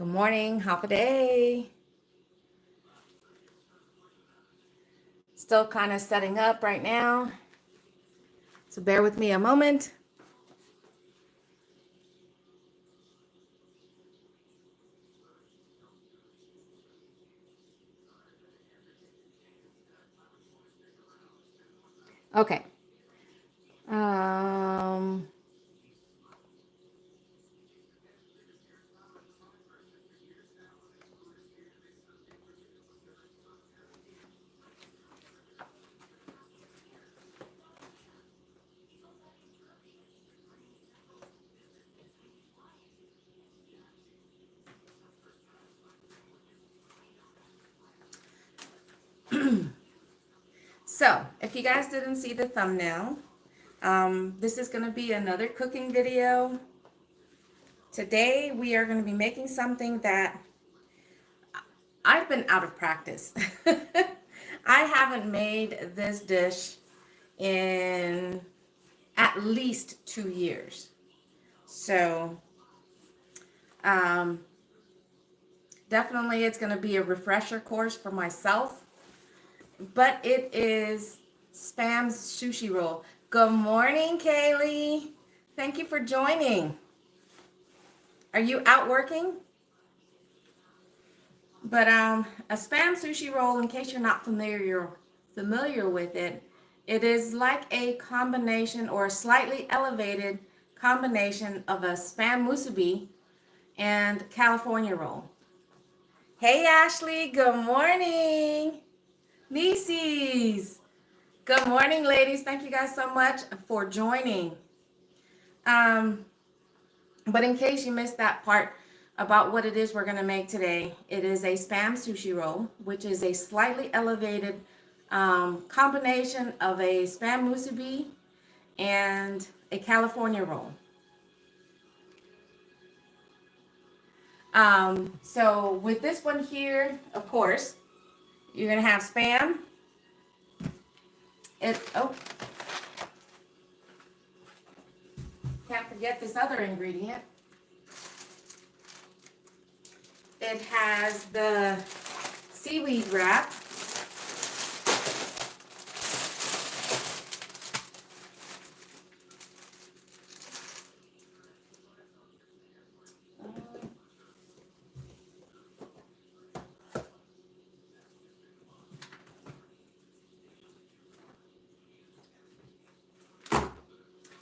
Good morning, half a day. Still kind of setting up right now. So bear with me a moment. Okay. Um, so if you guys didn't see the thumbnail, this is going to be another cooking video. Today we are going to be making something that I've been out of practice. I haven't made this dish in at least 2 years. So um, definitely it's going to be a refresher course for myself. But it is Spam's sushi roll. Good morning, Kaylee. Thank you for joining. Are you out working? But a Spam sushi roll, in case you're not familiar with it, it is like a combination or a slightly elevated combination of a Spam musubi and California roll. Hey Ashley, good morning. Nieces. Good morning, ladies. Thank you guys so much for joining. But in case you missed that part about what it is we're going to make today, it is a Spam sushi roll, which is a slightly elevated combination of a Spam musubi and a California roll. So with this one here, of course, you're going to have Spam. Can't forget this other ingredient. It has the seaweed wrap.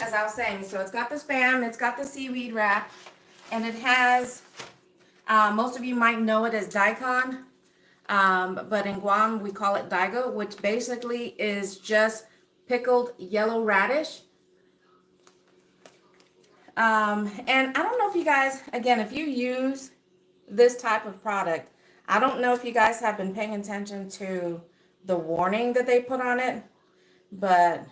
As I was saying, so it's got the Spam, it's got the seaweed wrap, and it has, most of you might know it as daikon, but in Guam we call it daigo, which basically is just pickled yellow radish. And I don't know if you guys, again, if you use this type of product, I don't know if you guys have been paying attention to the warning that they put on it, but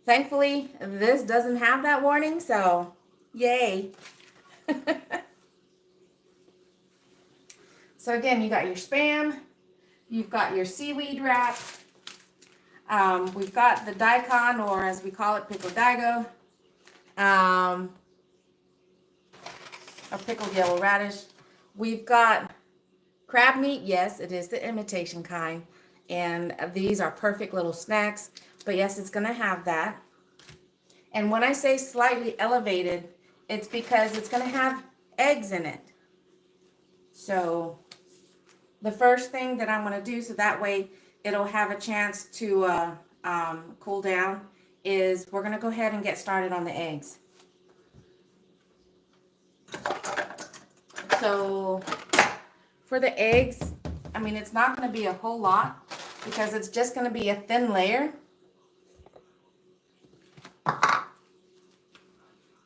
thankfully this doesn't have that warning, so yay. So again, you got your Spam, you've got your seaweed wrap, we've got the daikon, or as we call it, pickled daigo, or pickled yellow radish. We've got crab meat. Yes, it is the imitation kind, and these are perfect little snacks, but yes, it's going to have that. And when I say slightly elevated, it's because it's going to have eggs in it. So the first thing that I'm going to do, so that way it'll have a chance to cool down, is we're going to go ahead and get started on the eggs. So for the eggs, I mean, it's not going to be a whole lot because it's just going to be a thin layer.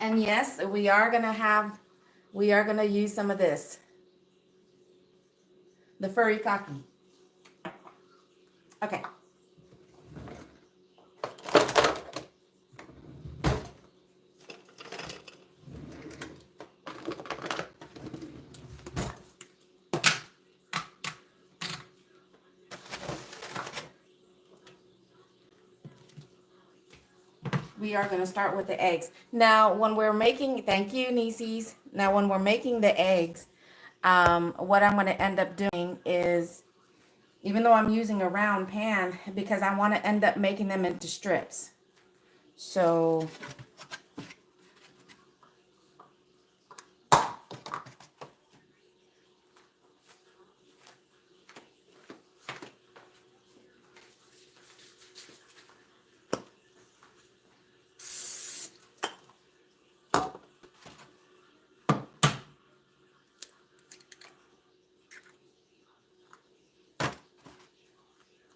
And yes, we are going to use some of this, the furikake. Okay. we are going to start with the eggs. Now, when we're making, thank you, Nieces. Now, when we're making the eggs, what I'm going to end up doing is, even though I'm using a round pan, because I want to end up making them into strips. So,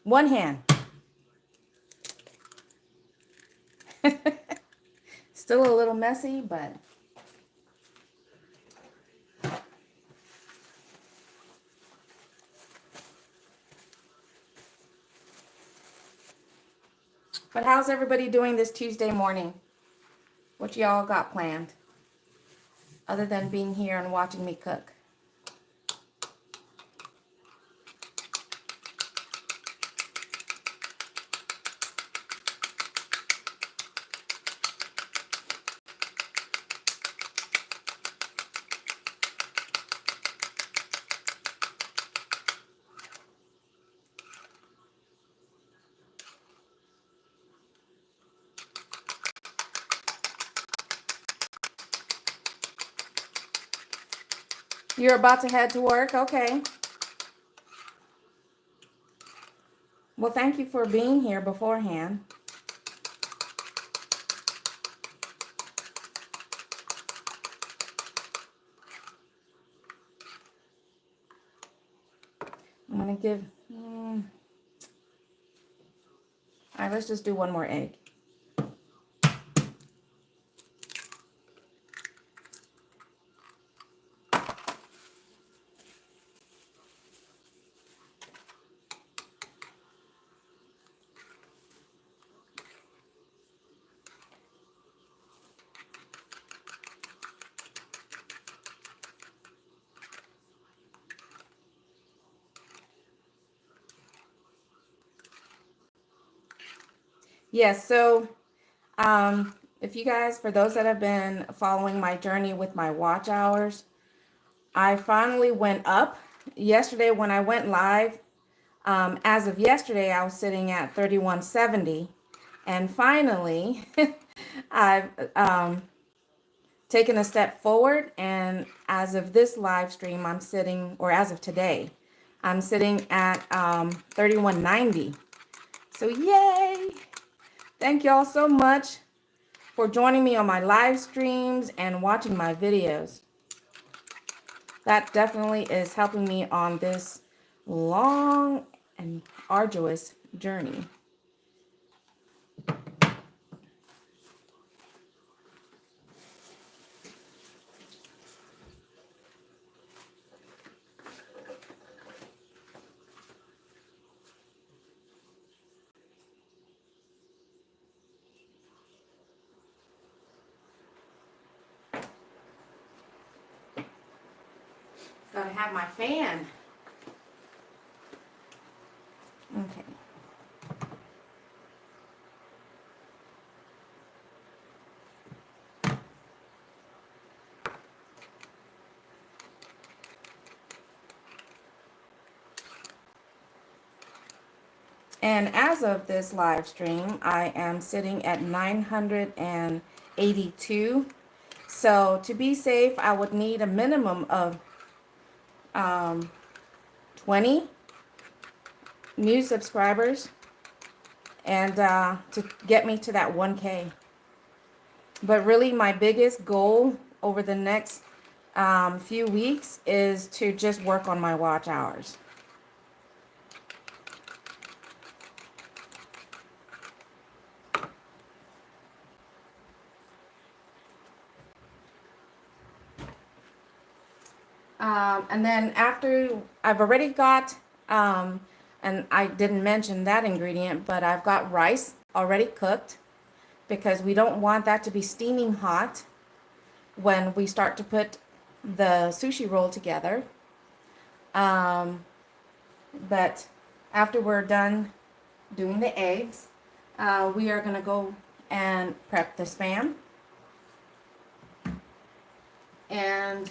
one hand. Still a little messy, but how's everybody doing this Tuesday morning? What y'all got planned? Other than being here and watching me cook. You're about to head to work? Okay. Well, thank you for being here beforehand. I'm going to give... all right, let's just do one more egg. Yes, so if you guys, for those that have been following my journey with my watch hours, I finally went up. Yesterday when I went live, as of yesterday, I was sitting at 3170. And finally, I've taken a step forward. And as of this live stream, I'm sitting, or as of today, I'm sitting at 3190. So yay! Thank y'all so much for joining me on my live streams and watching my videos. That definitely is helping me on this long and arduous journey. Gotta have my fan. Okay. And as of this live stream, I am sitting at 982. So to be safe, I would need a minimum of 20 new subscribers and to get me to that 1K. But really my biggest goal over the next few weeks is to just work on my watch hours. And then after, I've already got, and I didn't mention that ingredient, but I've got rice already cooked because we don't want that to be steaming hot when we start to put the sushi roll together. But after we're done doing the eggs, we are going to go and prep the Spam. And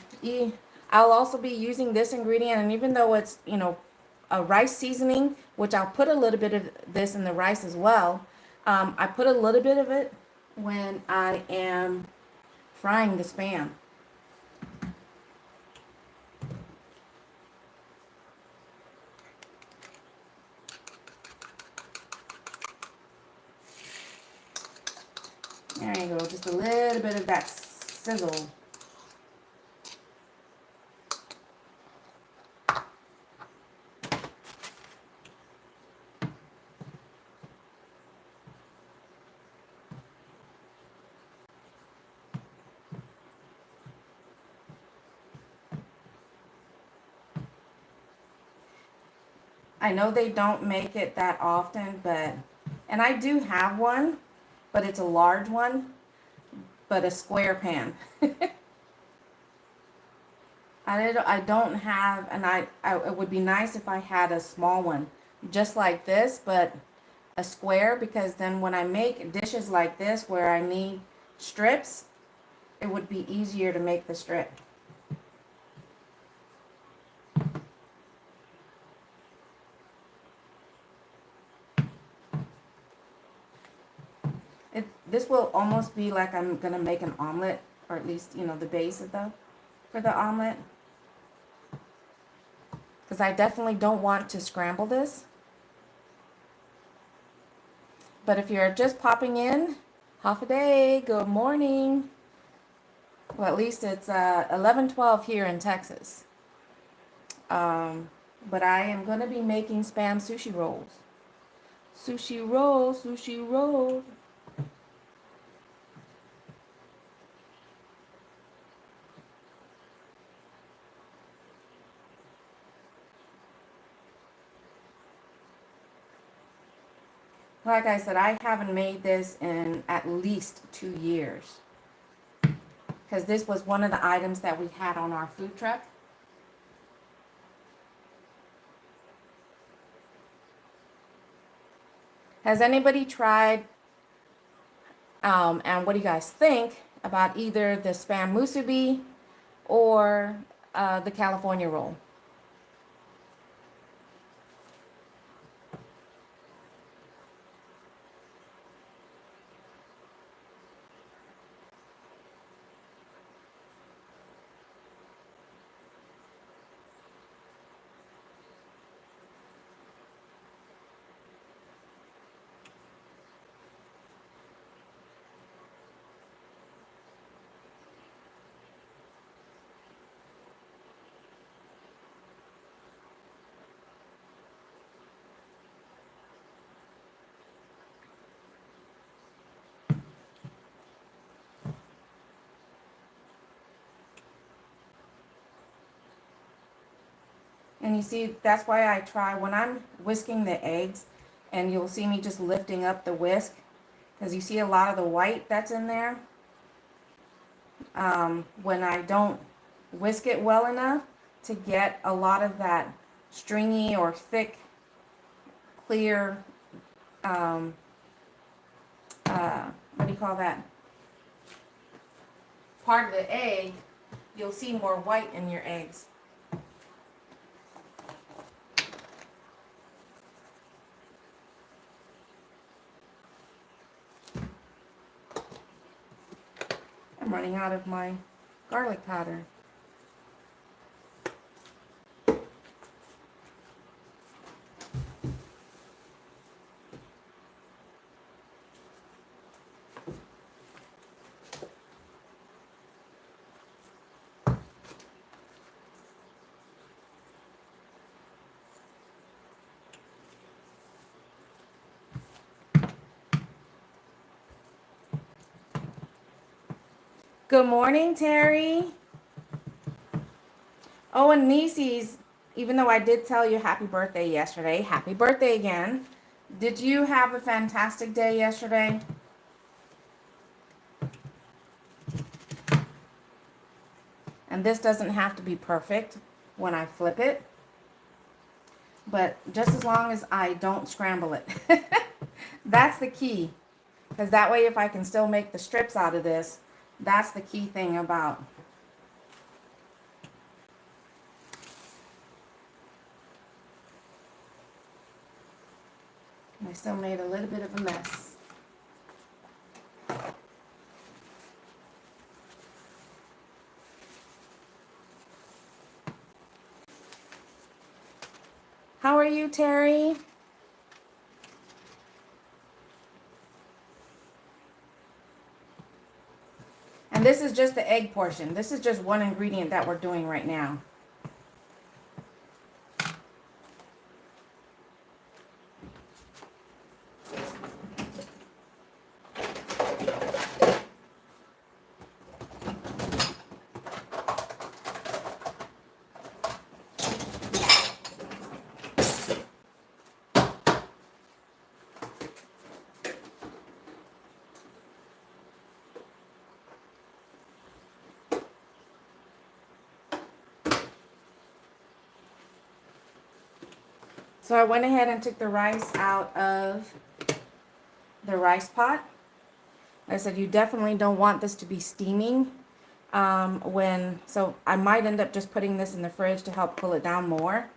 I'll also be using this ingredient, and even though it's, you know, a rice seasoning, which I'll put a little bit of this in the rice as well, I put a little bit of it when I am frying the Spam. There you go, just a little bit of that sizzle. I know they don't make it that often, but, and I do have one, but it's a large one, but a square pan. I don't have, and it would be nice if I had a small one, just like this, but a square, because then when I make dishes like this where I need strips, it would be easier to make the strip. This will almost be like I'm gonna make an omelet, or at least, you know, the base of for the omelet. Because I definitely don't want to scramble this. But if you're just popping in, half a day, good morning. Well, at least it's 11:12 here in Texas. But I am going to be making Spam sushi rolls. Sushi rolls, sushi rolls. Like I said, I haven't made this in at least 2 years. Because this was one of the items that we had on our food truck. Has anybody tried, and what do you guys think about either the Spam musubi or the California roll? And you see, that's why I try when I'm whisking the eggs, and you'll see me just lifting up the whisk, because you see a lot of the white that's in there. When I don't whisk it well enough to get a lot of that stringy or thick, clear, what do you call that? Part of the egg, you'll see more white in your eggs. I'm running out of my garlic powder. Good morning, Terry. Oh, and Nieces, even though I did tell you happy birthday yesterday, happy birthday again. Did you have a fantastic day yesterday? And this doesn't have to be perfect when I flip it, but just as long as I don't scramble it. That's the key. Because that way, if I can still make the strips out of this, that's the key thing about. I still made a little bit of a mess. How are you, Terry? And this is just the egg portion. This is just one ingredient that we're doing right now. So I went ahead and took the rice out of the rice pot. Like I said, you definitely don't want this to be steaming so I might end up just putting this in the fridge to help cool it down more.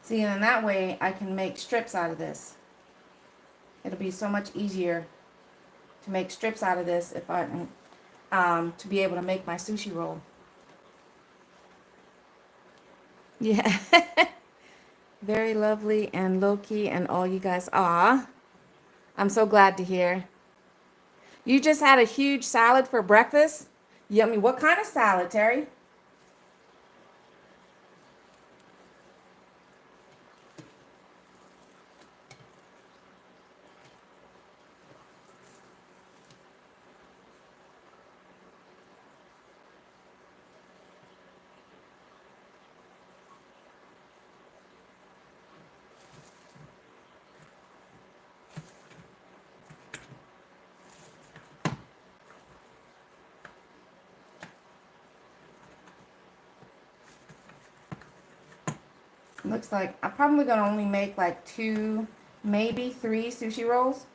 See, and that way I can make strips out of this. It'll be so much easier to make strips out of this if I to be able to make my sushi roll. Yeah. Very lovely and low-key and all you guys. Aw. I'm so glad to hear. You just had a huge salad for breakfast? Yummy. What kind of salad, Terry? Looks like I'm probably gonna only make like 2, maybe 3 sushi rolls.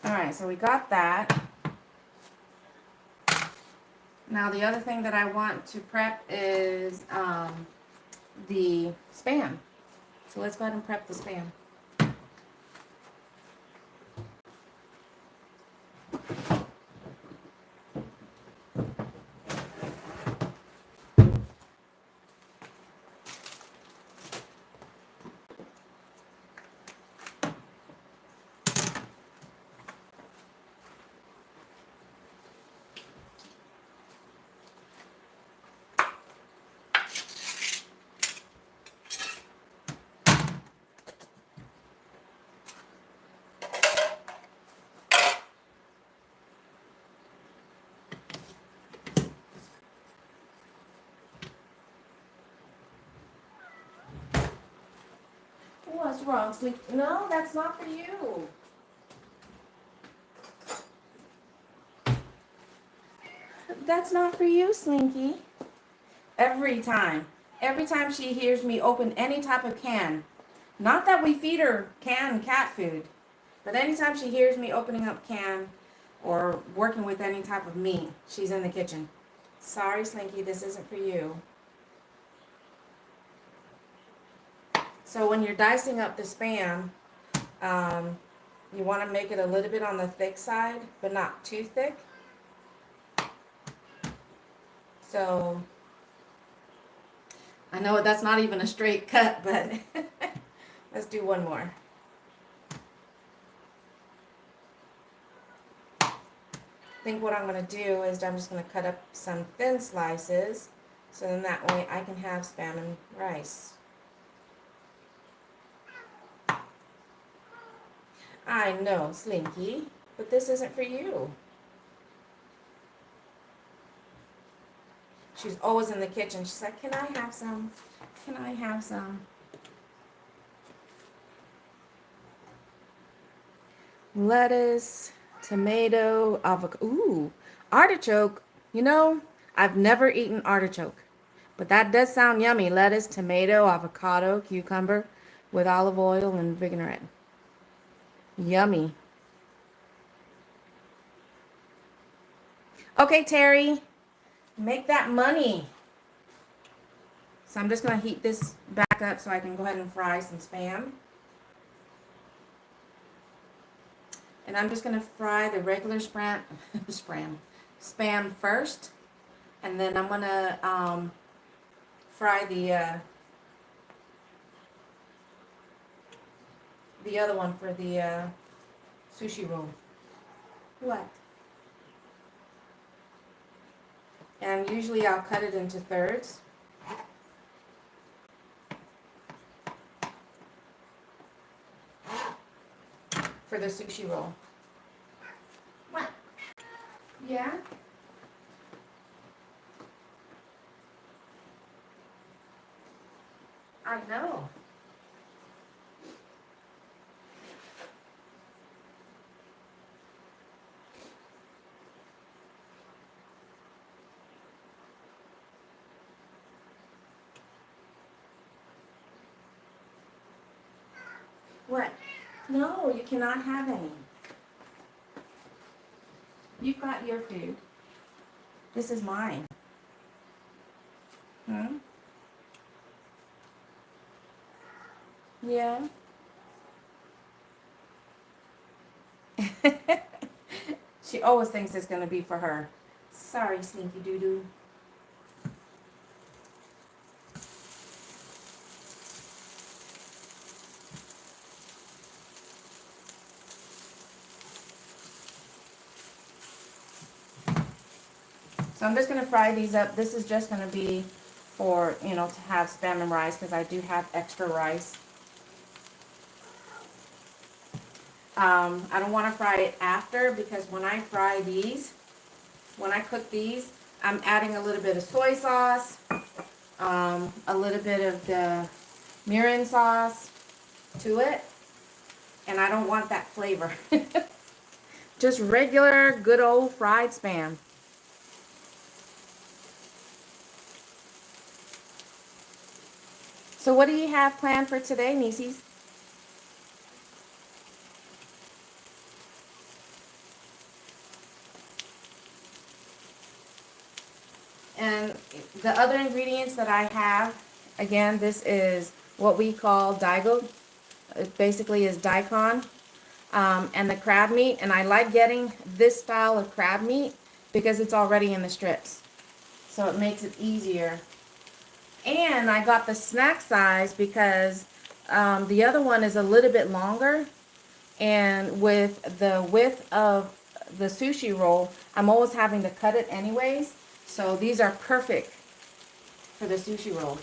All right, so we got that. Now the other thing that I want to prep is the Spam. So let's go ahead and prep the Spam. What's wrong, Sleep? No, that's not for you. That's not for you, Slinky. Every time she hears me open any type of can, not that we feed her canned cat food, but anytime she hears me opening up can or working with any type of meat, she's in the kitchen. Sorry, Slinky, this isn't for you. So when you're dicing up the Spam, you want to make it a little bit on the thick side, but not too thick. So I know that's not even a straight cut, but let's do one more. I think what I'm going to do is I'm just going to cut up some thin slices, so then that way I can have Spam and rice. I know, Slinky, but this isn't for you. She's always in the kitchen. She's like, can I have some? Can I have some? Lettuce, tomato, avocado. Ooh, artichoke. You know, I've never eaten artichoke, but that does sound yummy. Lettuce, tomato, avocado, cucumber with olive oil and vinaigrette. Yummy. Okay, Terry, make that money. So I'm just going to heat this back up so I can go ahead and fry some Spam. And I'm just going to fry the regular Spam first. And then I'm going to fry the other one for the sushi roll. What? And usually I'll cut it into thirds. For the sushi roll. What? Yeah? I know. What? No, you cannot have any. You've got your food. This is mine. Hmm? Yeah. She always thinks it's going to be for her. Sorry, Slinky Doo Doo. So I'm just going to fry these up. This is just going to be for, you know, to have Spam and rice because I do have extra rice. I don't want to fry it after because when I fry these, when I cook these, I'm adding a little bit of soy sauce, a little bit of the mirin sauce to it, and I don't want that flavor. Just regular, good old fried Spam. So what do you have planned for today, Nieces? And the other ingredients that I have, again, this is what we call Daigo. It basically is daikon. And the crab meat. And I like getting this style of crab meat because it's already in the strips. So it makes it easier. And I got the snack size because the other one is a little bit longer. And with the width of the sushi roll, I'm always having to cut it anyways. So these are perfect for the sushi roll.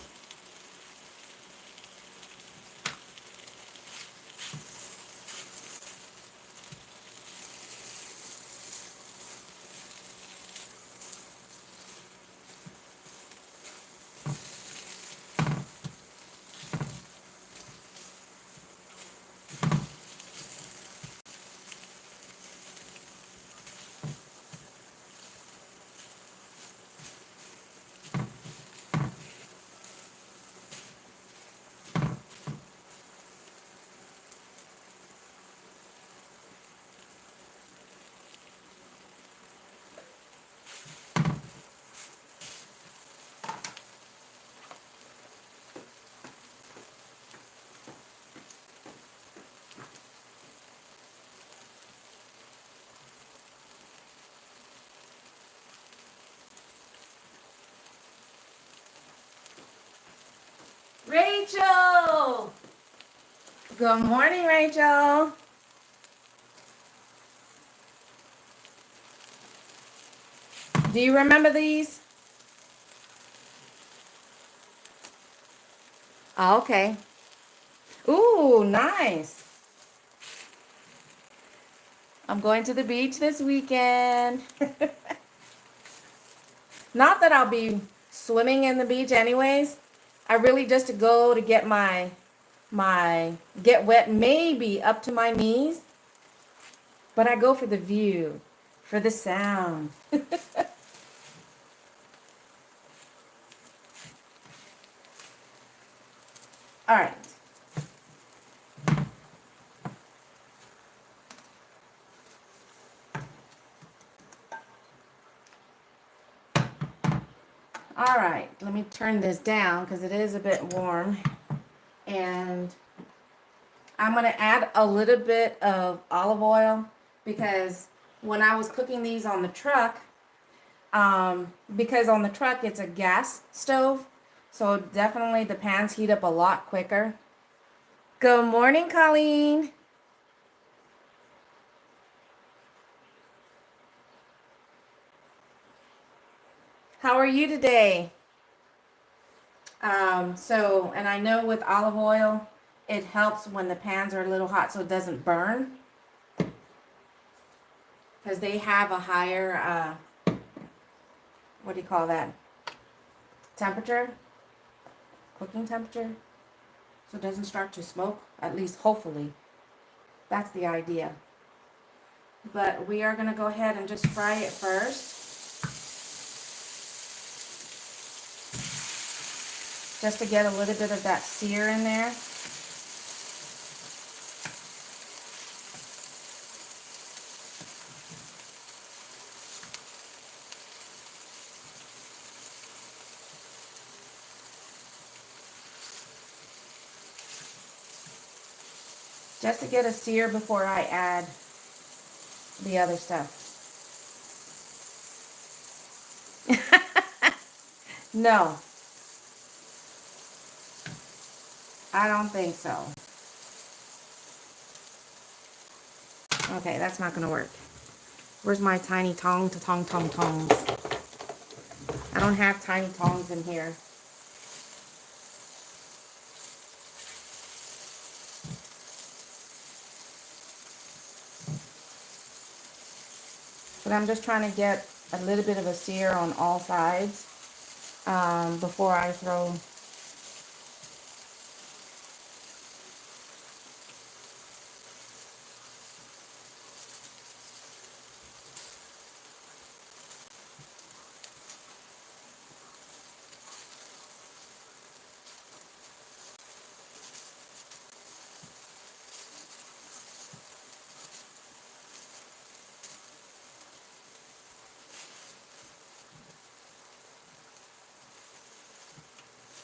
Rachel! Good morning, Rachel. Do you remember these? Oh, okay. Ooh, nice. I'm going to the beach this weekend. Not that I'll be swimming in the beach anyways. I really just to go to get my get wet, maybe up to my knees, but I go for the view, for the sound. All right. All right, let me turn this down because it is a bit warm. And I'm going to add a little bit of olive oil because when I was cooking these on the truck, because on the truck it's a gas stove, so definitely the pans heat up a lot quicker. Good morning, Colleen. How are you today? And I know with olive oil, it helps when the pans are a little hot so it doesn't burn. Because they have a higher, what do you call that? Temperature? Cooking temperature? So it doesn't start to smoke, at least hopefully. That's the idea. But we are going to go ahead and just fry it first. Just to get a little bit of that sear in there. Just to get a sear before I add the other stuff. No, I don't think so. Okay, that's not gonna work. Where's my tiny tong to tong tong tongs? I don't have tiny tongs in here. But I'm just trying to get a little bit of a sear on all sides before I throw.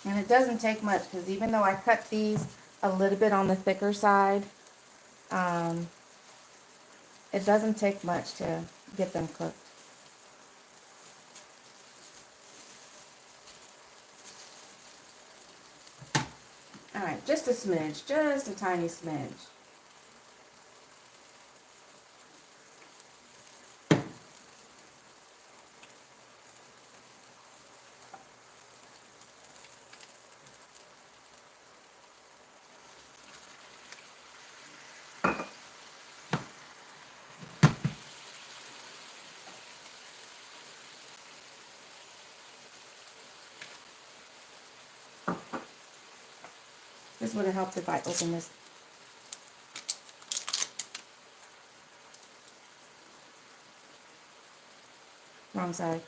And it doesn't take much because even though I cut these a little bit on the thicker side, it doesn't take much to get them cooked. All right, just a smidge, just a tiny smidge. This would have helped if I opened this. Wrong side.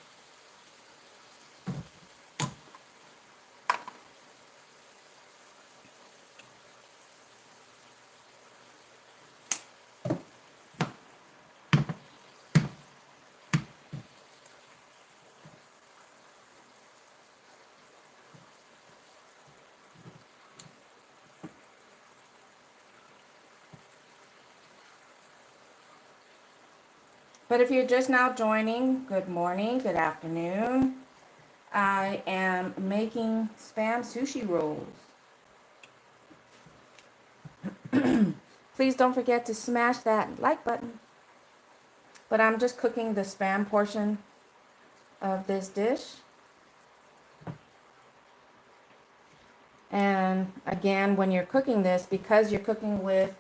But if you're just now joining, good morning, good afternoon. I am making Spam sushi rolls. Please don't forget to smash that like button. But I'm just cooking the Spam portion of this dish. And again, when you're cooking this, because you're cooking with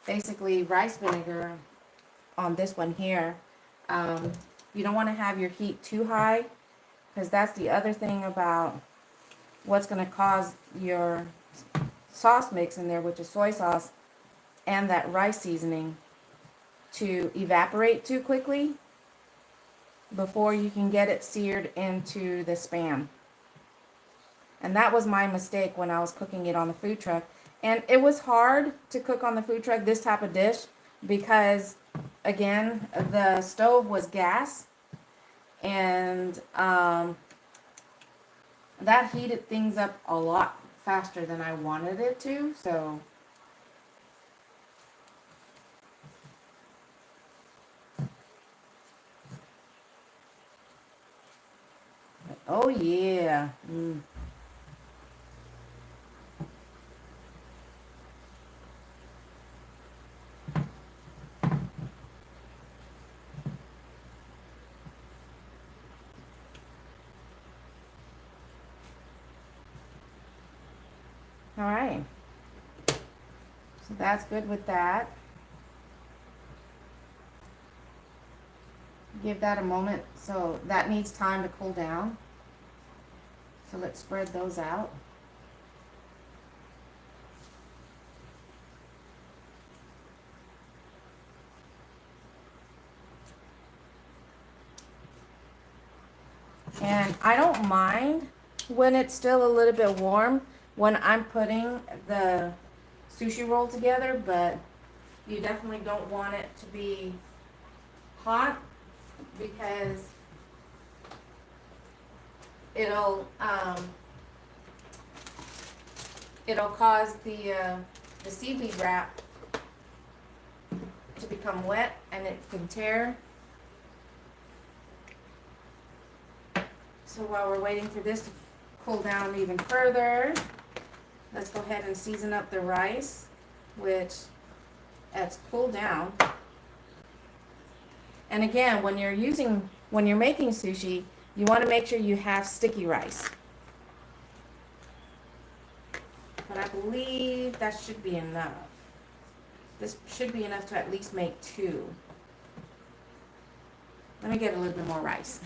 basically rice vinegar on this one here, you don't want to have your heat too high because that's the other thing about what's going to cause your sauce mix in there, which is soy sauce and that rice seasoning, to evaporate too quickly before you can get it seared into the Spam. And that was my mistake when I was cooking it on the food truck. And it was hard to cook on the food truck this type of dish because, again, the stove was gas, and that heated things up a lot faster than I wanted it to. So oh yeah. All right. So that's good with that. Give that a moment. So that needs time to cool down. So let's spread those out. And I don't mind when it's still a little bit warm when I'm putting the sushi roll together, but you definitely don't want it to be hot because it'll cause the seaweed wrap to become wet and it can tear. So while we're waiting for this to cool down even further, let's go ahead and season up the rice, which it's cooled down. And again, when you're making sushi, you want to make sure you have sticky rice. But I believe that should be enough. This should be enough to at least make 2. Let me get a little bit more rice.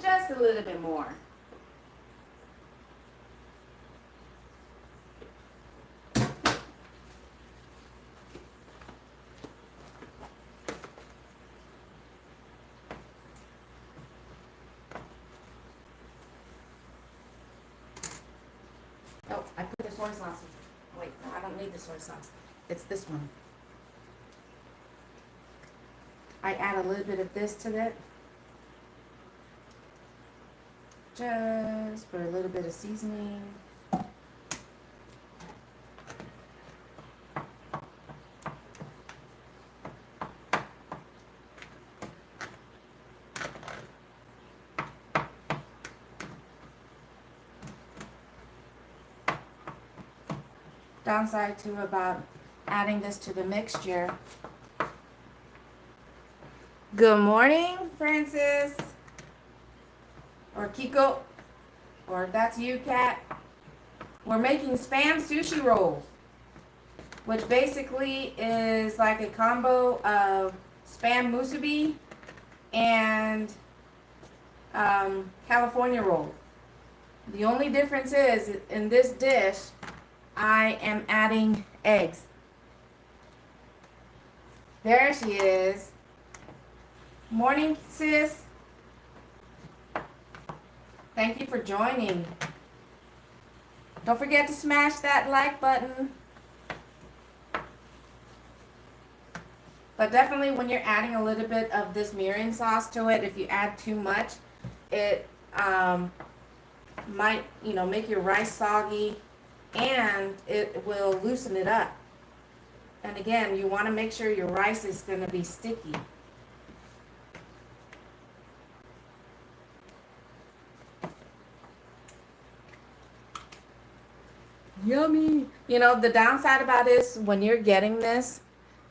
Just a little bit more. Oh, I put the soy sauce in. Wait, no, I don't need the soy sauce. It's this one. I add a little bit of this to it. Just for a little bit of seasoning. Downside to about adding this to the mixture. Good morning, Francis. Or Kiko. Or if that's you, Kat. We're making Spam sushi rolls, which basically is like a combo of Spam musubi and California roll. The only difference is in this dish, I am adding eggs. There she is. Morning, sis. Thank you for joining. Don't forget to smash that like button. But definitely when you're adding a little bit of this mirin sauce to it, if you add too much, it might, make your rice soggy, and it will loosen it up. And again, you want to make sure your rice is going to be sticky. Yummy. The downside about this, when you're getting this,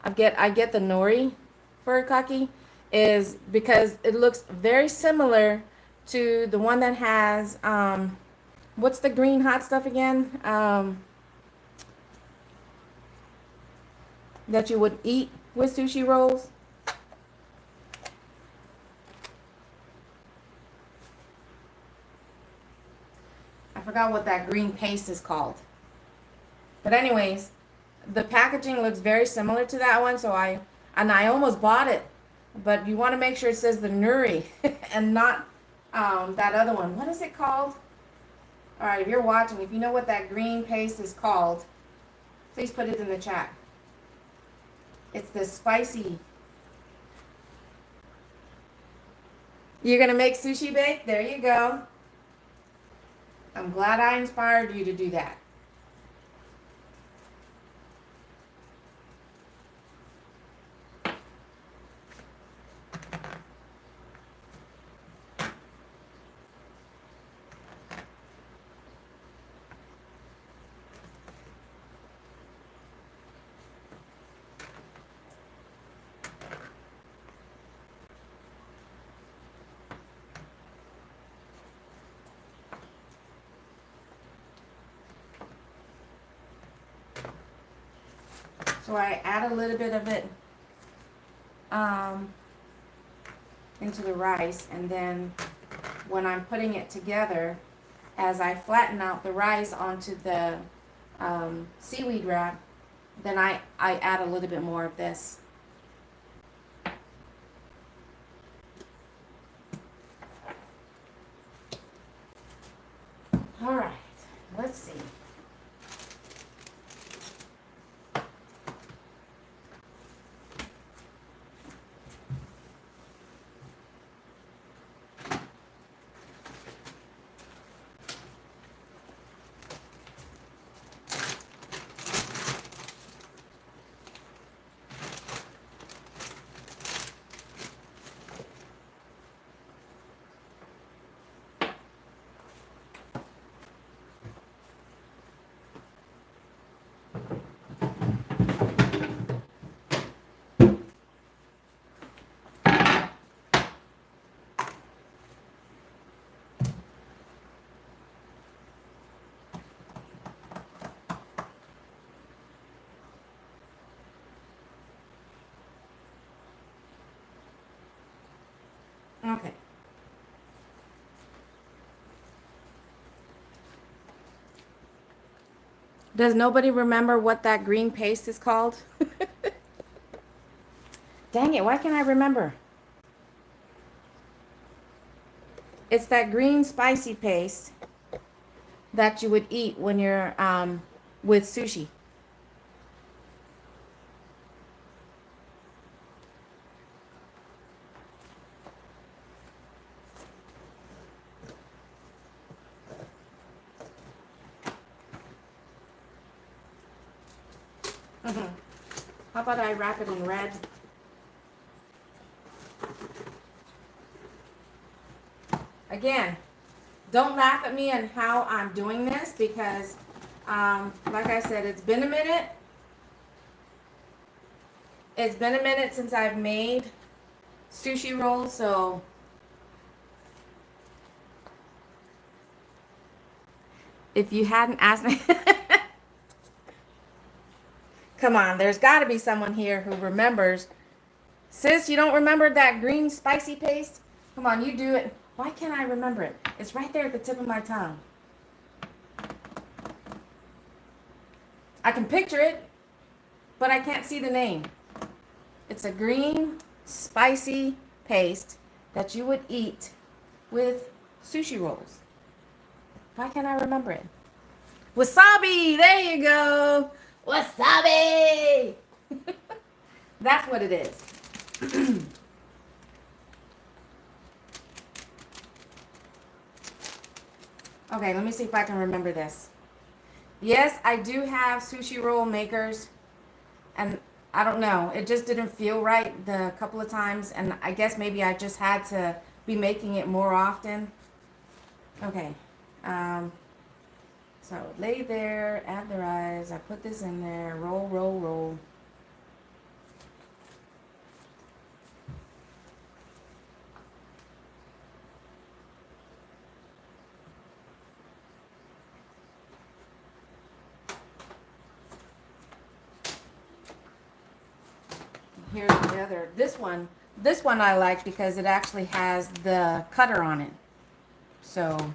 I get the nori furikake, is because it looks very similar to the one that has what's the green hot stuff again? That you would eat with sushi rolls. I forgot what that green paste is called. But anyways, the packaging looks very similar to that one, so I almost bought it. But you want to make sure it says the Nuri and not that other one. What is it called? All right, if you're watching, if you know what that green paste is called, please put it in the chat. It's the spicy. You're going to make sushi bake? There you go. I'm glad I inspired you to do that. So I add a little bit of it into the rice, and then when I'm putting it together, as I flatten out the rice onto the seaweed wrap, then I add a little bit more of this. All right, let's see. Okay. Does nobody remember what that green paste is called? Dang it, why can't I remember? It's that green spicy paste that you would eat when you're with sushi. How about I wrap it in red? Again, don't laugh at me and how I'm doing this because, like I said, it's been a minute. It's been a minute since I've made sushi rolls, so if you hadn't asked me, come on, there's got to be someone here who remembers. Sis, you don't remember that green spicy paste? Come on, you do it. Why can't I remember it? It's right there at the tip of my tongue. I can picture it, but I can't see the name. It's a green spicy paste that you would eat with sushi rolls. Why can't I remember it? Wasabi! There you go! Wasabi! That's what it is. Okay, let me see if I can remember this. Yes, I do have sushi roll makers, and I don't know, it just didn't feel right the couple of times, and I guess maybe I just had to be making it more often. Okay, so lay there, add the rice, I put this in there, roll, roll, roll. Here's the other, this one I like because it actually has the cutter on it. So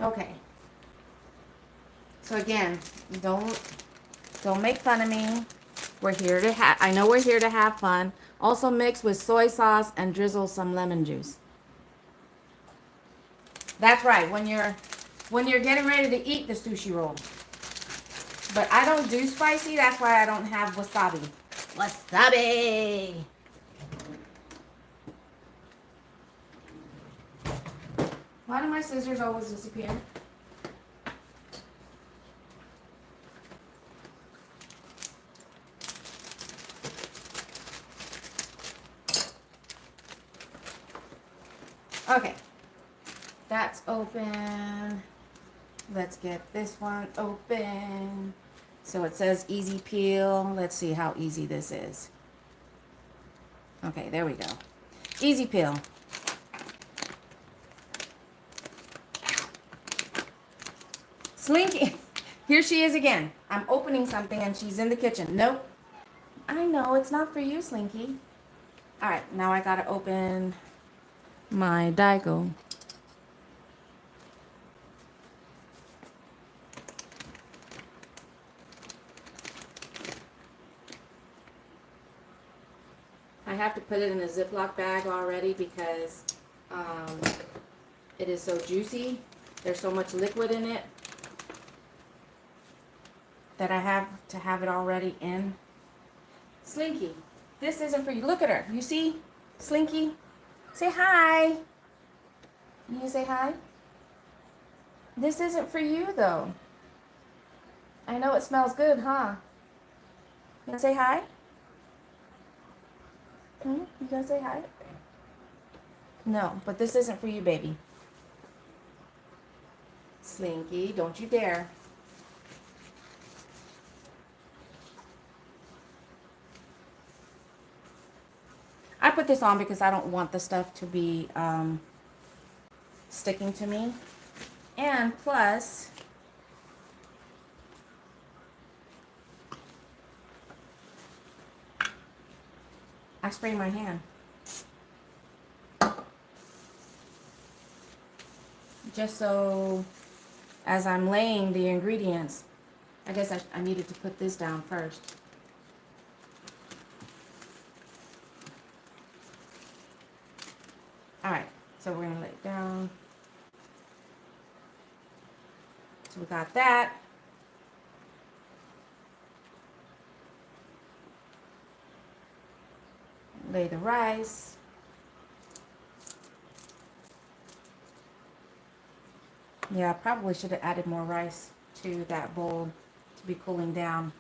Okay. So again, don't make fun of me. We're here to have, I know we're here to have fun. Also mix with soy sauce and drizzle some lemon juice. That's right, when you're getting ready to eat the sushi roll. But I don't do spicy, that's why I don't have wasabi. Wasabi! Why do my scissors always disappear? Okay, that's open. Let's get this one open. So it says easy peel. Let's see how easy this is. Okay, there we go. Easy peel. Slinky, here she is again. I'm opening something and she's in the kitchen. Nope. I know, it's not for you, Slinky. All right, now I gotta open my Daigo. I have to put it in a Ziploc bag already because it is so juicy. There's so much liquid in it that I have to have it already in. Slinky, this isn't for you. Look at her. You see? Slinky, say hi. You say hi? This isn't for you though. I know it smells good, huh? You gonna say hi? You gonna say hi? No, but this isn't for you, baby. Slinky, don't you dare. I put this on because I don't want the stuff to be sticking to me. And plus, I spray my hand. Just so as I'm laying the ingredients, I guess I needed to put this down first. All right, so we're gonna lay it down. So we got that. Lay the rice. Yeah, I probably should have added more rice to that bowl to be cooling down,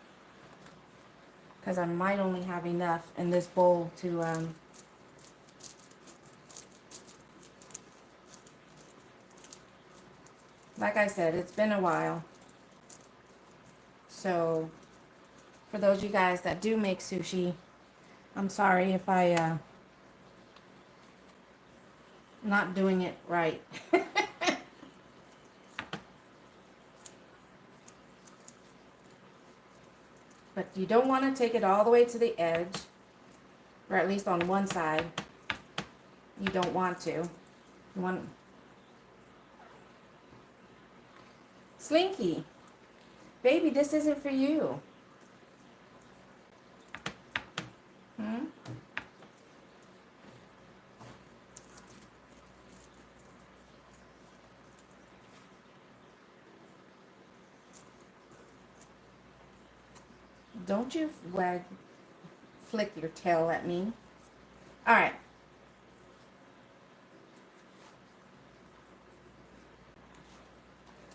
because I might only have enough in this bowl to like I said, it's been a while. So for those of you guys that do make sushi, I'm sorry if I not doing it right. But you don't want to take it all the way to the edge, or at least on one side. You don't want to. You want Slinky, baby, this isn't for you. Don't you flick your tail at me. All right.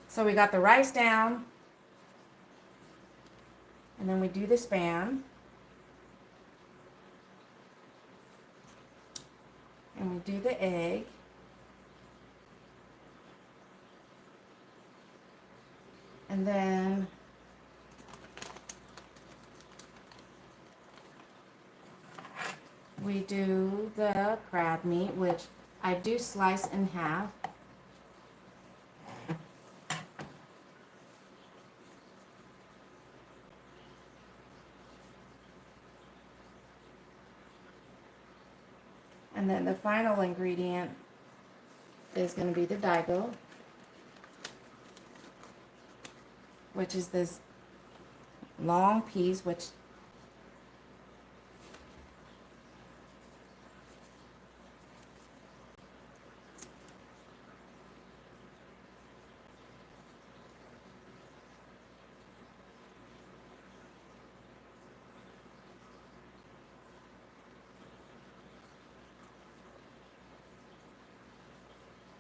So we got the rice down. And then we do the Spam. And we do the egg. And then we do the crab meat, which I do slice in half. And then the final ingredient is going to be the Daigo. which is this long piece, which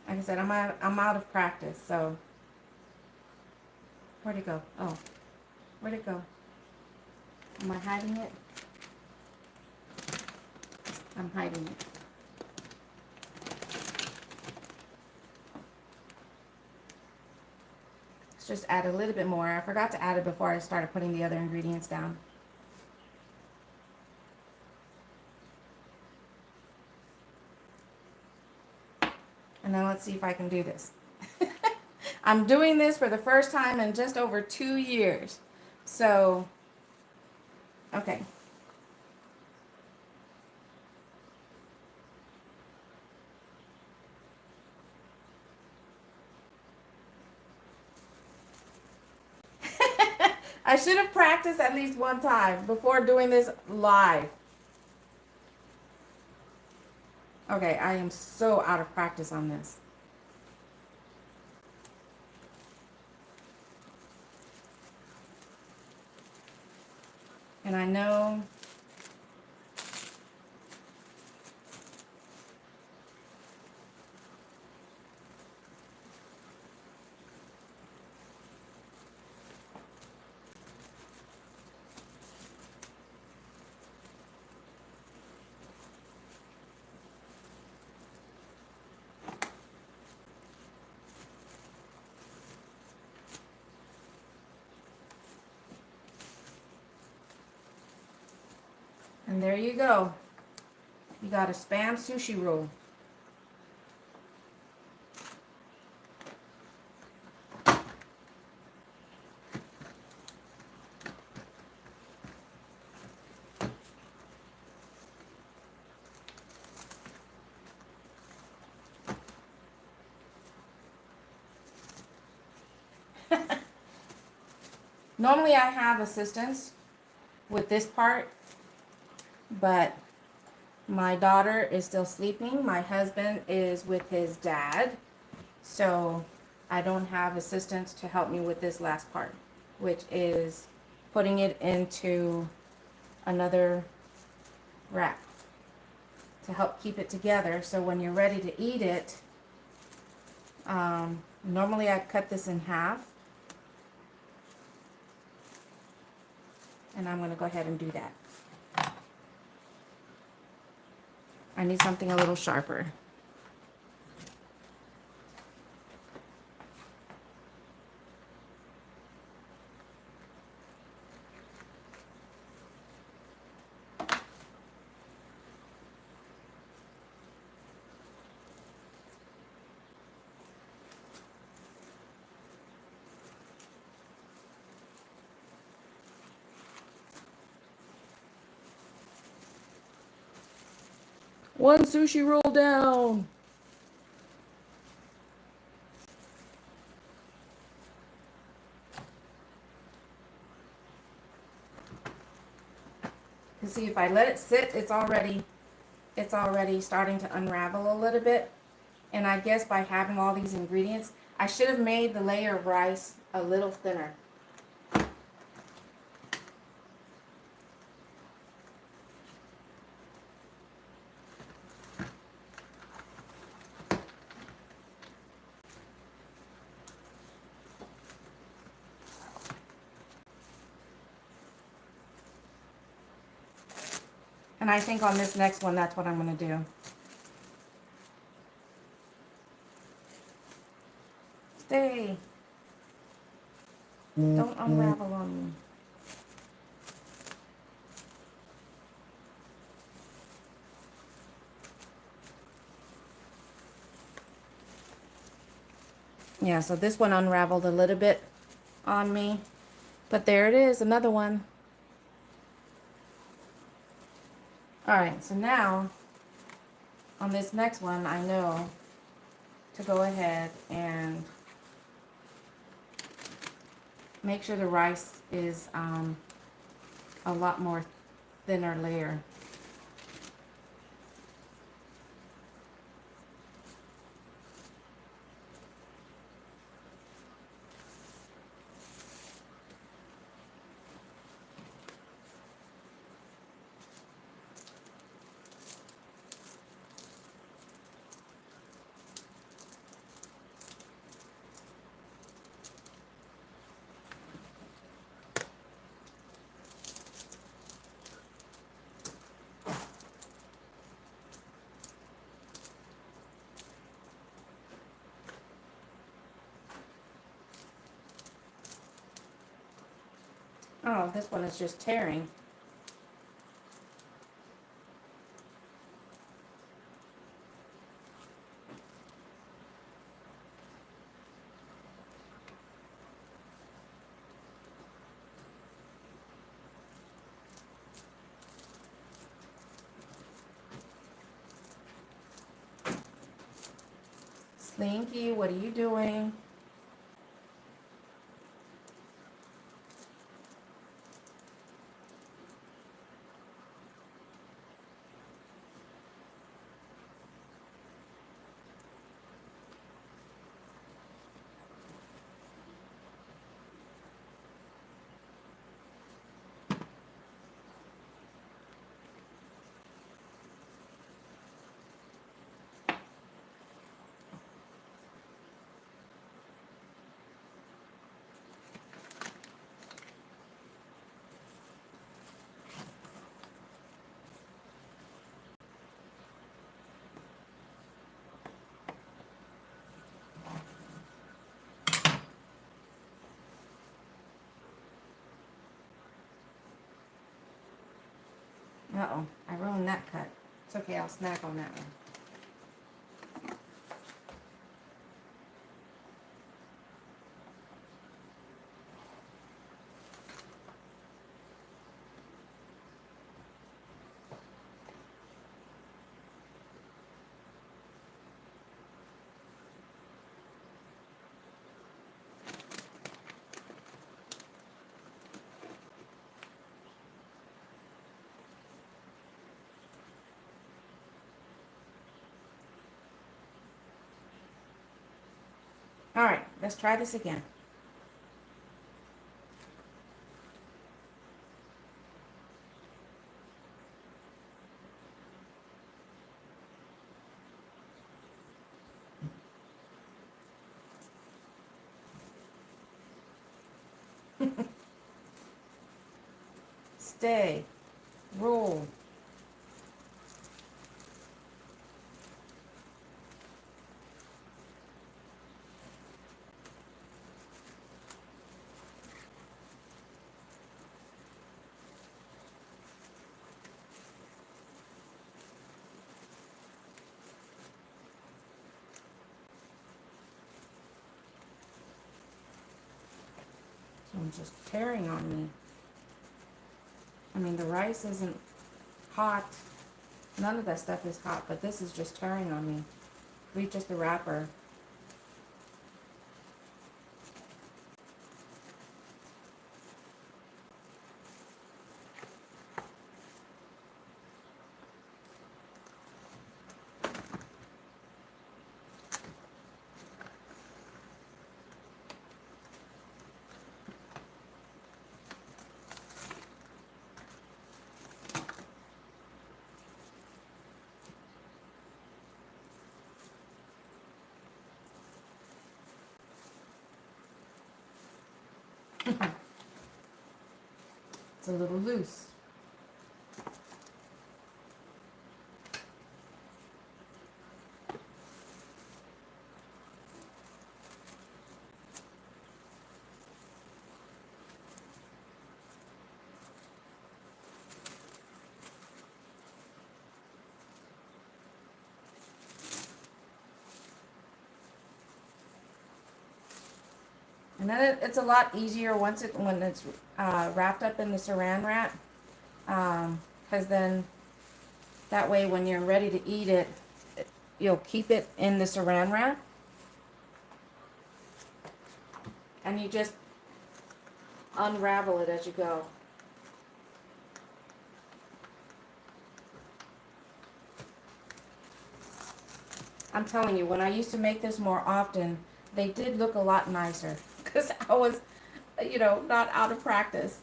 like I said, I'm out of practice, so where'd it go? Oh, where'd it go? Am I hiding it? I'm hiding it. Let's just add a little bit more. I forgot to add it before I started putting the other ingredients down. And then let's see if I can do this. I'm doing this for the first time in just over 2 years. So, okay. I should have practiced at least one time before doing this live. Okay, I am so out of practice on this. And I know and there you go. You got a Spam sushi roll. Normally I have assistance with this part, but my daughter is still sleeping. My husband is with his dad. So I don't have assistance to help me with this last part, which is putting it into another wrap to help keep it together. So when you're ready to eat it, normally I cut this in half. And I'm going to go ahead and do that. I need something a little sharper. One sushi roll down. You see, if I let it sit, it's already starting to unravel a little bit. And I guess by having all these ingredients, I should have made the layer of rice a little thinner. And I think on this next one, that's what I'm going to do. Stay. Don't unravel on me. Yeah, so this one unraveled a little bit on me. But there it is, another one. Alright, so now, on this next one, I know to go ahead and make sure the rice is a lot more thinner layer. Oh, this one is just tearing. Slinky, what are you doing? Uh-oh, I ruined that cut. It's okay, I'll snack on that one. All right, let's try this again. Stay, roll. It's just tearing on me. I mean, the rice isn't hot. None of that stuff is hot, but this is just tearing on me. Leave just the wrapper. It's a little loose. And then it's a lot easier when it's wrapped up in the saran wrap, because then that way when you're ready to eat it, you'll keep it in the saran wrap, and you just unravel it as you go. I'm telling you, when I used to make this more often, they did look a lot nicer because I was, not out of practice.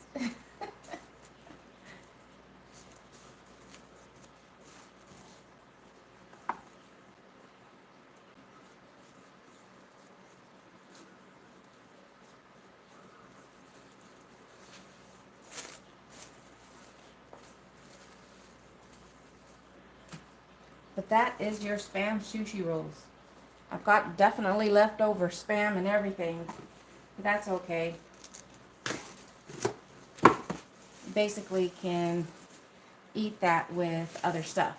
But that is your Spam sushi rolls. I've got definitely leftover Spam and everything. But that's okay. Basically can eat that with other stuff.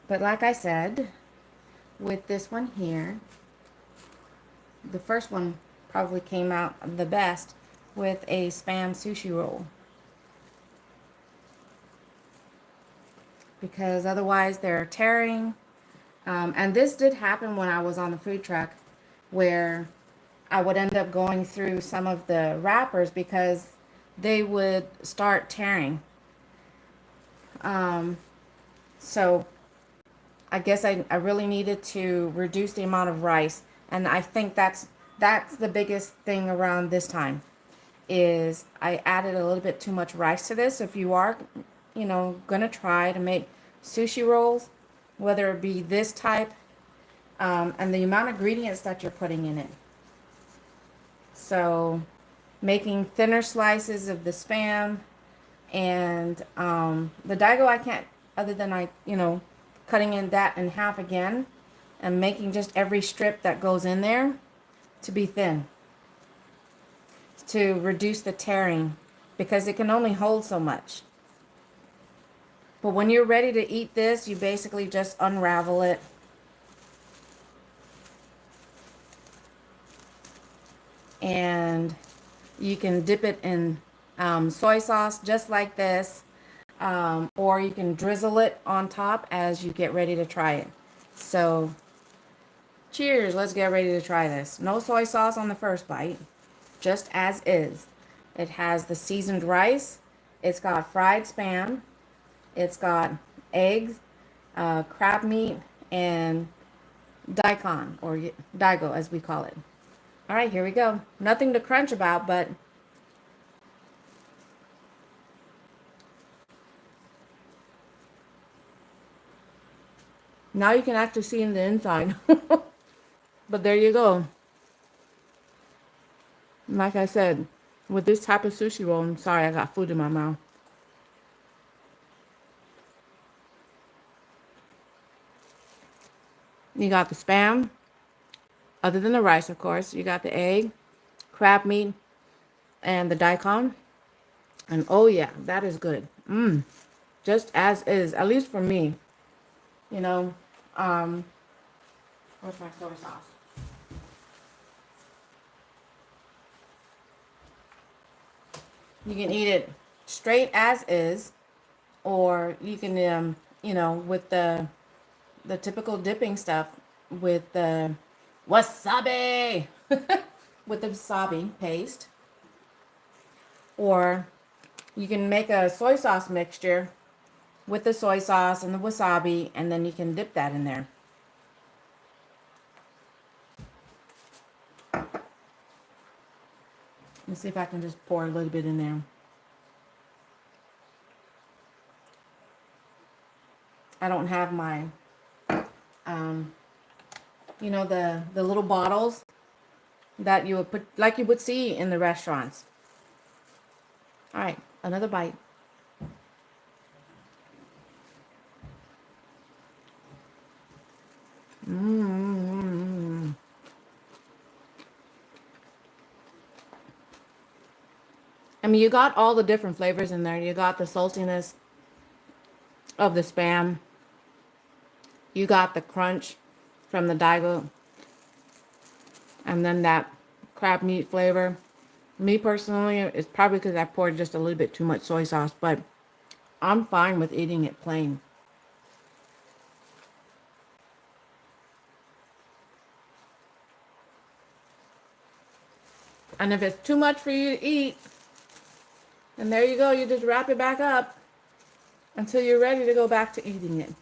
But like I said, with this one here, the first one probably came out the best with a Spam sushi roll. Because otherwise they're tearing. And this did happen when I was on the food truck, where I would end up going through some of the wrappers because they would start tearing. So I guess I really needed to reduce the amount of rice. And I think that's the biggest thing around this time, is I added a little bit too much rice to this. So if you are, gonna try to make sushi rolls, whether it be this type, and the amount of ingredients that you're putting in it. So making thinner slices of the Spam and the Daigo, I can't, other than cutting in that in half again and making just every strip that goes in there to be thin to reduce the tearing, because it can only hold so much. But when you're ready to eat this, you basically just unravel it. And you can dip it in soy sauce just like this. Or you can drizzle it on top as you get ready to try it. So, cheers, let's get ready to try this. No soy sauce on the first bite, just as is. It has the seasoned rice, it's got fried Spam, it's got eggs, crab meat, and daikon, or daigo as we call it. All right, here we go. Nothing to crunch about, but now you can actually see in the inside. But there you go. Like I said, with this type of sushi roll, I'm sorry, I got food in my mouth. You got the Spam, other than the rice, of course. You got the egg, crab meat, and the daikon. And oh yeah, that is good. Just as is, at least for me. You know, um, where's my soy sauce? You can eat it straight as is, or you can, with the typical dipping stuff with the wasabi, with the wasabi paste, or you can make a soy sauce mixture with the soy sauce and the wasabi, and then you can dip that in there. Let's see if I can just pour a little bit in there. I don't have my, the little bottles that you would put, like you would see in the restaurants. All right, another bite. I mean, you got all the different flavors in there. You got the saltiness of the Spam. You got the crunch from the Daigo. And then that crab meat flavor. Me personally, it's probably because I poured just a little bit too much soy sauce, but I'm fine with eating it plain. And if it's too much for you to eat, then there you go. You just wrap it back up until you're ready to go back to eating it.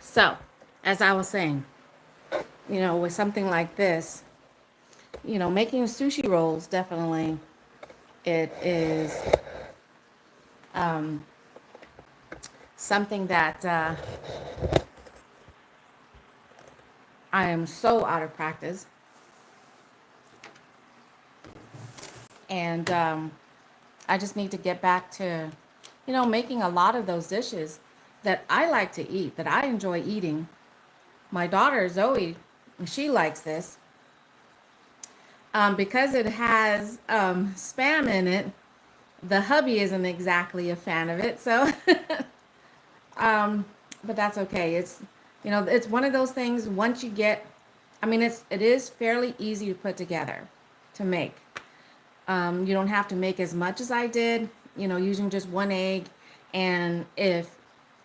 So, as I was saying, with something like this, making sushi rolls definitely it is um, something that I am so out of practice, and I just need to get back to, making a lot of those dishes that I like to eat, that I enjoy eating. My daughter Zoe, she likes this because it has spam in it. The hubby isn't exactly a fan of it, so um, but that's okay. It's one of those things. Once you get, I mean, it is fairly easy to put together, to make. You don't have to make as much as I did, using just one egg. And if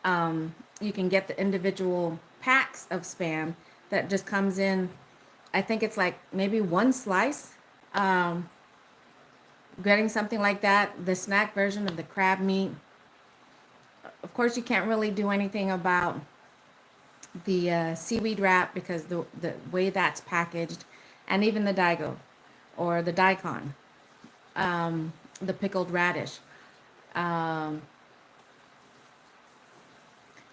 you can get the individual packs of spam that just comes in, I think it's like maybe one slice. Um, Getting something like that, the snack version of the crab meat. Of course, you can't really do anything about the seaweed wrap because the way that's packaged, and even the daigo or the daikon, the pickled radish. Um,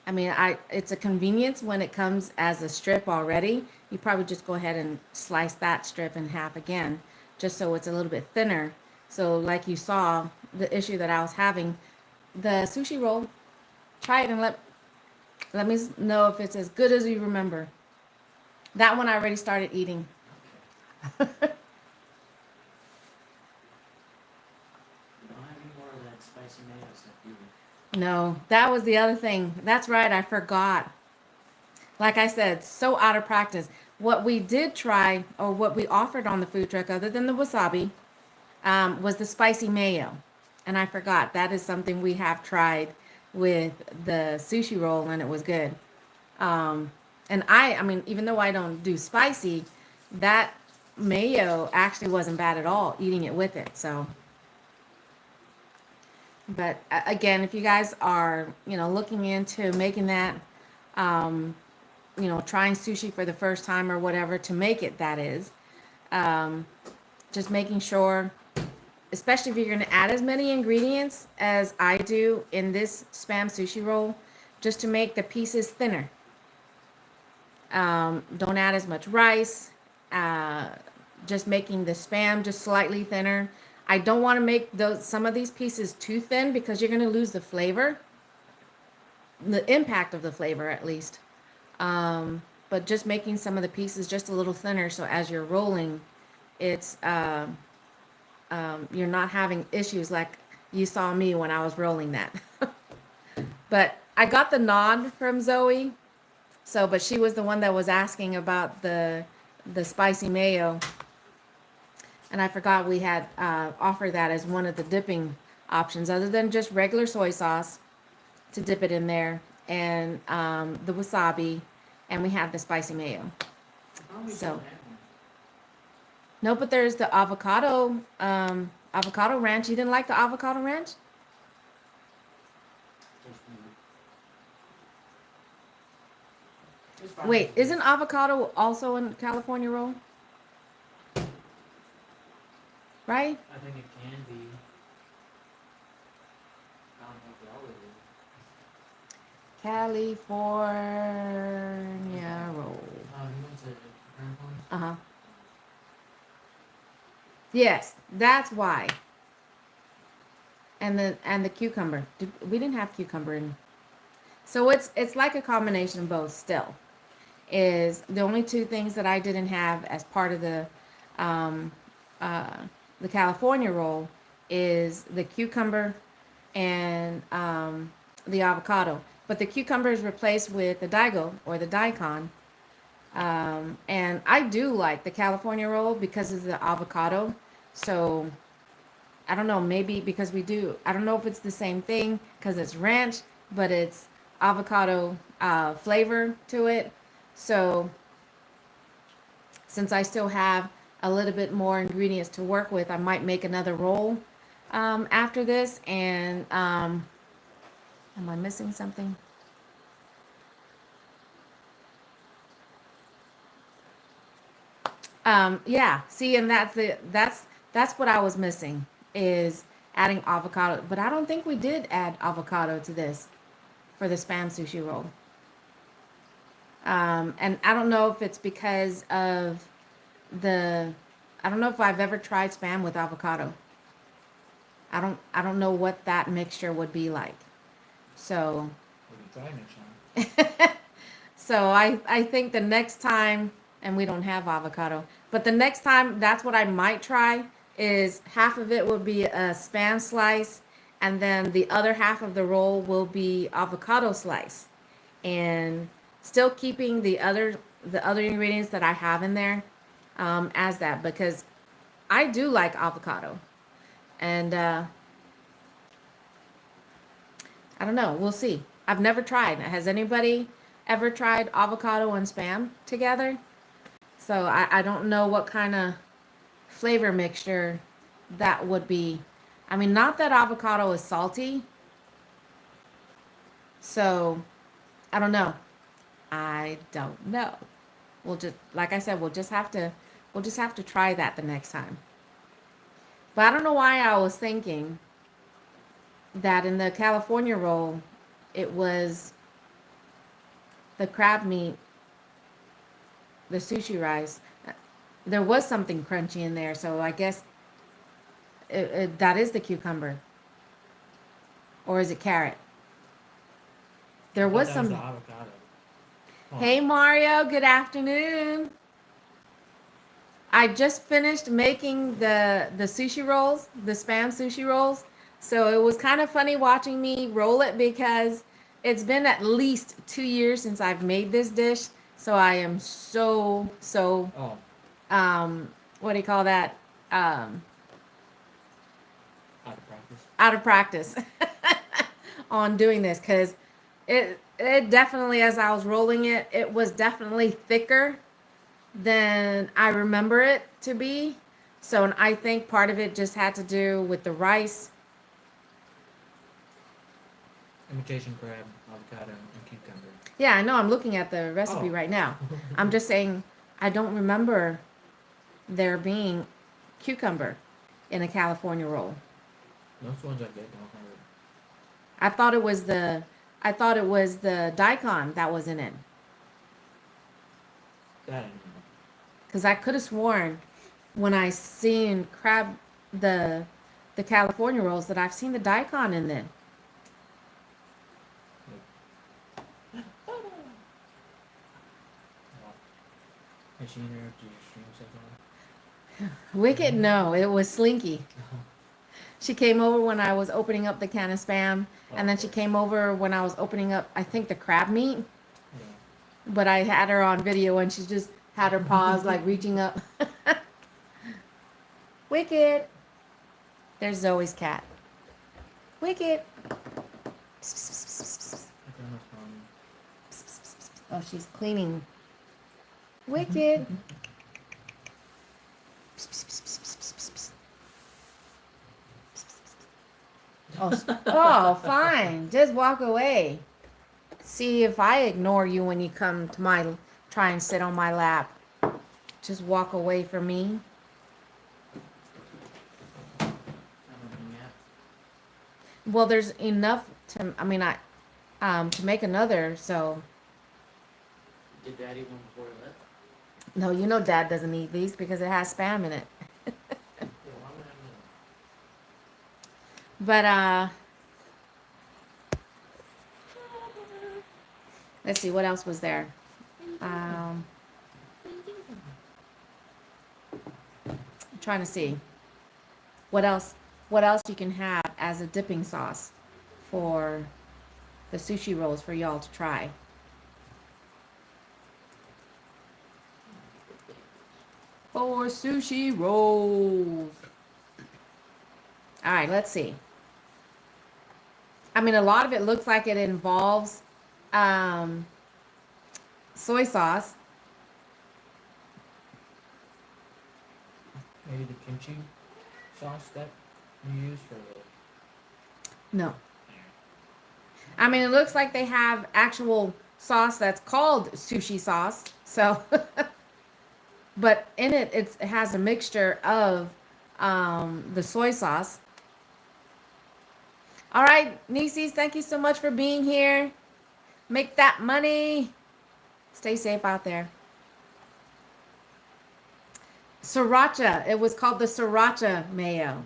I mean, it's a convenience when it comes as a strip already. You probably just go ahead and slice that strip in half again, just so it's a little bit thinner. So, like you saw, the issue that I was having, the sushi roll. Try it and let me know if it's as good as you remember. That one I already started eating. Okay. You don't have any more of that spicy mayo stuff, do you? No, that was the other thing. That's right, I forgot. Like I said, so out of practice. What we did try, or what we offered on the food truck, other than the wasabi, was the spicy mayo. And I forgot that is something we have tried with the sushi roll, and it was good. Um, and I mean, even though I don't do spicy, that mayo actually wasn't bad at all eating it with it. So, but again, if you guys are, looking into making that, um, trying sushi for the first time or whatever, to make it, that is, um, just making sure, especially if you're going to add as many ingredients as I do in this spam sushi roll, just to make the pieces thinner. Don't add as much rice. Uh, just making the spam just slightly thinner. I don't want to make some of these pieces too thin because you're going to lose the flavor, the impact of the flavor at least. But just making some of the pieces just a little thinner, so as you're rolling, it's you're not having issues like you saw me when I was rolling that. But I got the nod from Zoe. So, but she was the one that was asking about the spicy mayo, and I forgot we had offered that as one of the dipping options, other than just regular soy sauce to dip it in there, and the wasabi, and we have the spicy mayo. Oh, we So, don't have one. no, but there's the avocado ranch. You didn't like the avocado ranch? There's one. It's fine. Wait, isn't avocado also in California roll? Right? I think it can be. I don't know if they always California roll. You went to Grandpa's? Uh-huh. Yes, that's why. And the cucumber. We didn't have cucumber in. So it's like a combination of both still. Is the only two things that I didn't have as part of um, uh, the California roll is the cucumber and the avocado. But the cucumber is replaced with the Daigo or the daikon. And I do like the California roll because of the avocado. So I don't know, maybe because we do, I don't know if it's the same thing because it's ranch, but it's avocado flavor to it. So since I still have a little bit more ingredients to work with, I might make another roll after this. And am I missing something? Yeah, see, and that's what I was missing is adding avocado. But I don't think we did add avocado to this for the spam sushi roll. And I don't know if it's because of the I don't know if I've ever tried spam with avocado. I don't know what that mixture would be like. So What are you trying next time? so I think the next time, and we don't have avocado, but the next time that's what I might try is half of it will be a spam slice and then the other half of the roll will be avocado slice. And still keeping the other ingredients that I have in there as that because I do like avocado. And I don't know. We'll see. I've never tried. Has anybody ever tried avocado and spam together? So I don't know what kind of flavor mixture that would be. I mean, not that avocado is salty. So I don't know. I don't know. We'll just, like I said, we'll just have to try that the next time. But I don't know why I was thinking that in the California roll, it was the crab meat, the sushi rice. There was something crunchy in there, so I guess that is the cucumber, or is it carrot? There I thought was that was the some. avocado. Oh, Hey Mario, good afternoon. I just finished making the sushi rolls, the spam sushi rolls. So it was kind of funny watching me roll it because it's been at least 2 years since I've made this dish. So I am so oh, um what do you call that? Um out of practice. Out of practice on doing this because it definitely, as I was rolling it, it was definitely thicker than I remember it to be. So, and I think part of it just had to do with the rice. Imitation crab, avocado, and cucumber. Yeah, I know. I'm looking at the recipe Oh. right now. I'm just saying I don't remember there being cucumber in a California roll. Most ones I get don't have it. I thought it was the I thought it was the daikon that was in it That I don't know. because I could have sworn when I seen the California rolls that I've seen the daikon in there. Well, has she interrupted your stream so Wicked, no, it was Slinky. far? She came over when I was opening up the can of spam, Oh, and then of she course. came over when I was opening up, I think, the crab meat. Yeah. But I had her on video, and she just had her paws like reaching up. Wicked. There's Zoe's cat. Wicked. My grandma's calling me. Oh, she's cleaning. Wicked. Oh, fine. Just walk away. See if I ignore you when you come to try and sit on my lap. Just walk away from me. I don't know yet. Well, there's enough to make another. So Did Daddy one before he left? no, you know, Dad doesn't eat these because it has spam in it. Yeah, why would I know? But Let's see, what else was there? I'm trying to see what else you can have as a dipping sauce for the sushi rolls for y'all to try. For sushi rolls. All right, let's see. I mean, a lot of it looks like it involves soy sauce. Maybe the kimchi sauce that you use for the. No. I mean, it looks like they have actual sauce that's called sushi sauce. So, but in it, it has a mixture of the soy sauce. All right, Nieces, thank you so much for being here. Make that money. Stay safe out there. Sriracha. It was called the sriracha mayo.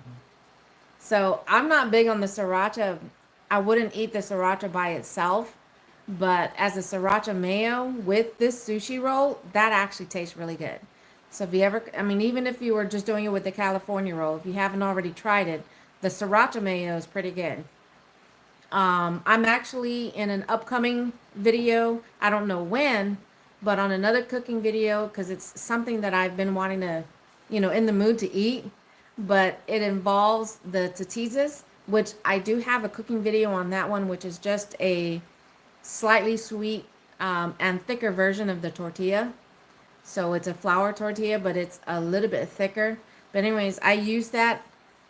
So I'm not big on the sriracha. I wouldn't eat the sriracha by itself. But as a sriracha mayo with this sushi roll, that actually tastes really good. So if you ever, I mean, even if you were just doing it with the California roll, if you haven't already tried it, the sriracha mayo is pretty good. I'm actually in an upcoming video. I don't know when, but on another cooking video, because it's something that I've been wanting to, in the mood to eat. But it involves the tortillas, which I do have a cooking video on that one, which is just a slightly sweet and thicker version of the tortilla. So it's a flour tortilla, but it's a little bit thicker. But anyways, I use that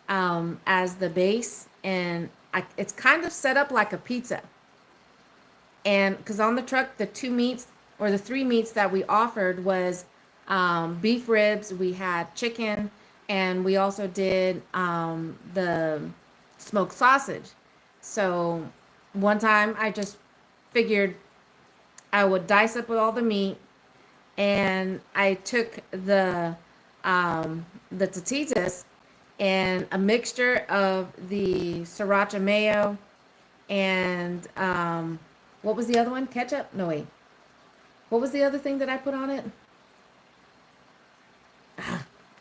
as the base, and it's kind of set up like a pizza. And because on the truck, the two meats or the three meats that we offered was beef ribs, we had chicken, and we also did the smoked sausage. So one time I just figured I would dice up with all the meat, and I took the tortillas and a mixture of the sriracha mayo and what was the other one? Ketchup? No, wait. What was the other thing that I put on it?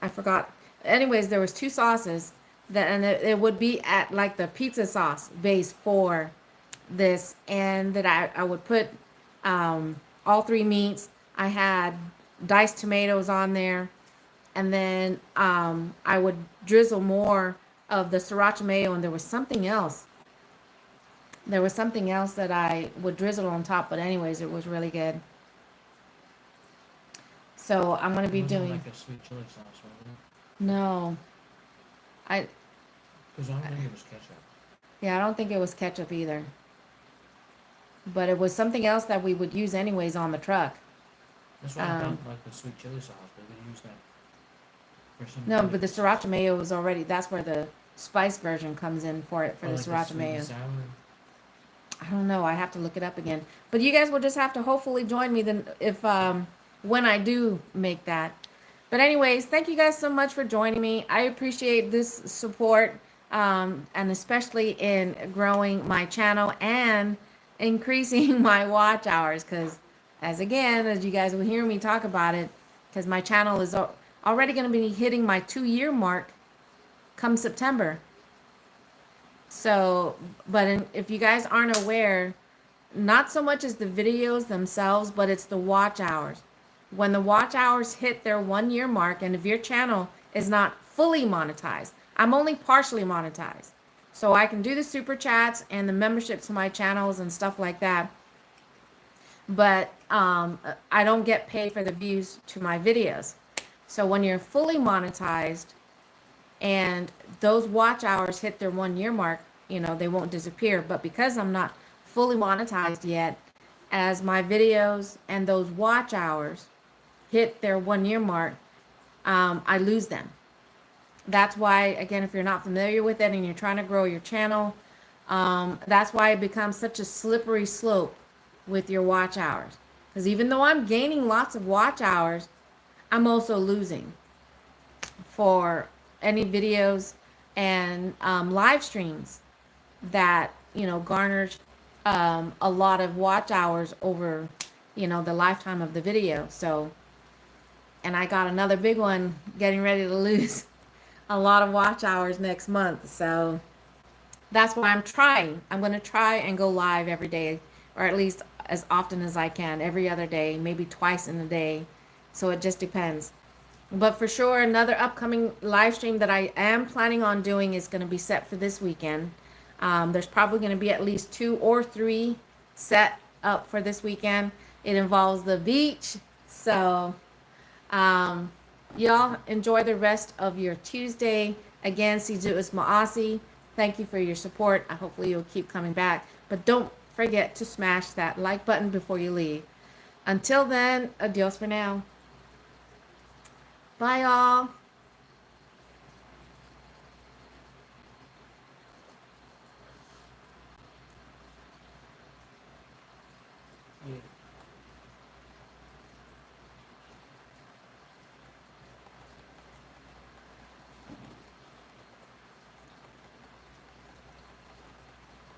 I forgot. Anyways, there was two sauces that, and it would be at like the pizza sauce base for this, and that I would put all three meats. I had diced tomatoes on there, and then I would drizzle more of the sriracha mayo, and there was something else. There was something else that I would drizzle on top, but anyways, it was really good. So I'm gonna be doing. Like a sweet chili sauce, wasn't it? No, I Because I don't think it was ketchup. yeah, I don't think it was ketchup either. But it was something else that we would use anyways on the truck. That's why I thought like the sweet chili sauce, but they use that for some. No, but the sriracha mayo was already. That's where the spice version comes in for it for Or the like sriracha sweet mayo. and sour. I don't know. I have to look it up again. But you guys will just have to hopefully join me then if when I do make that. But anyways, thank you guys so much for joining me. I appreciate this support, and especially in growing my channel and increasing my watch hours. Because as you guys will hear me talk about it, because my channel is already going to be hitting my 2-year mark come September. So, but if you guys aren't aware, not so much as the videos themselves, but it's the watch hours. When the watch hours hit their 1-year mark, and if your channel is not fully monetized, I'm only partially monetized. So I can do the super chats and the membership to my channels and stuff like that. But I don't get paid for the views to my videos. So when you're fully monetized and those watch hours hit their 1-year mark, they won't disappear. But because I'm not fully monetized yet, as my videos and those watch hours hit their 1-year mark, I lose them. That's why, again, if you're not familiar with it and you're trying to grow your channel, that's why it becomes such a slippery slope with your watch hours. Because even though I'm gaining lots of watch hours, I'm also losing for any videos and live streams that garnered a lot of watch hours over, the lifetime of the video. So, and I got another big one getting ready to lose a lot of watch hours next month. So that's why I'm trying. I'm going to try and go live every day, or at least as often as I can, every other day, maybe twice in a day. So it just depends. But for sure, another upcoming live stream that I am planning on doing is going to be set for this weekend. There's probably going to be at least 2 or 3 set up for this weekend. It involves the beach. So, y'all enjoy the rest of your Tuesday. Again, Sizu is Maasi. Thank you for your support. Hopefully you'll keep coming back. But don't forget to smash that like button before you leave. Until then, adios for now. Bye, y'all.